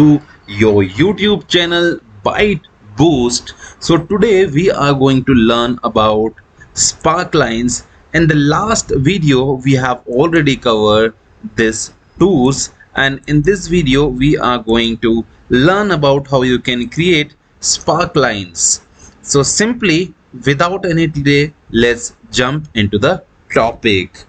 to your YouTube channel Byte Boost. So today we are going to learn about sparklines. In the last video we have already covered this tools, and in this video we are going to learn about how you can create sparklines. So simply, without any delay, let's jump into the topic.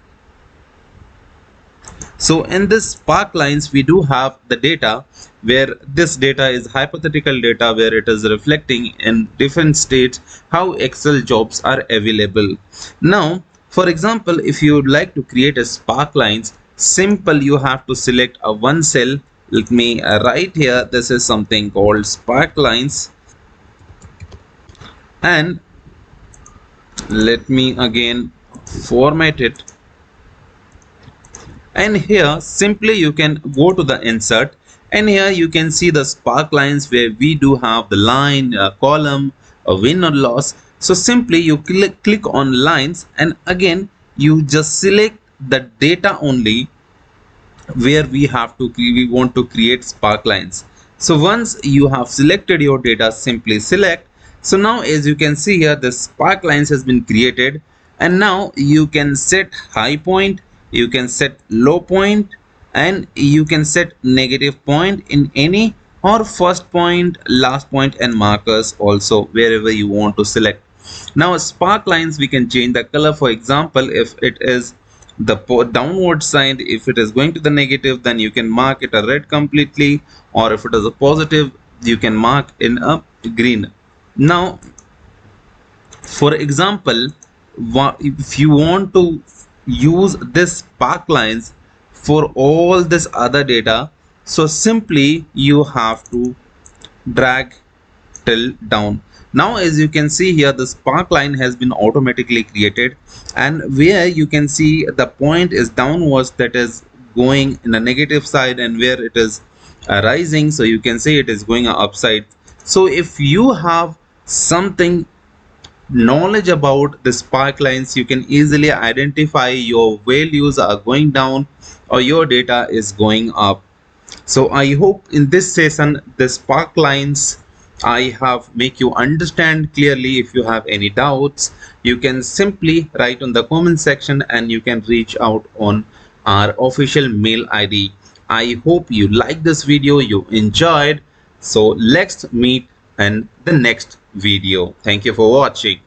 So in this sparklines we do have the data, where this data is hypothetical data where it is reflecting in different states how Excel jobs are available. Now for example, if you would like to create a sparklines, simple, you have to select a one cell. Let me write here, this is something called sparklines, and let me again format it. And here simply you can go to the insert, and here you can see the sparklines where we do have the line, a column, a win or loss. So simply you click on lines, and again you just select the data only where we want to create sparklines. So once you have selected your data, simply select. So now as you can see here, the sparklines has been created, and now you can set high point, you can set low point, and you can set negative point in any, or first point, last point, and markers also wherever you want to select. Now sparklines, we can change the color. For example, if it is the downward side, if it is going to the negative, then you can mark it a red completely, or if it is a positive, you can mark in a green. Now for example, if you want to use this sparklines for all this other data, so simply you have to drag till down. Now as you can see here, the sparkline has been automatically created, and where you can see the point is downwards, that is going in the negative side, and where it is rising, so you can see it is going upside. So if you have something knowledge about the sparklines, you can easily identify your values are going down or your data is going up. So I hope in this session the sparklines I have make you understand clearly. If you have any doubts, you can simply write on the comment section, and you can reach out on our official mail ID. I hope you like this video, you enjoyed. So let's meet in the next video. Thank you for watching.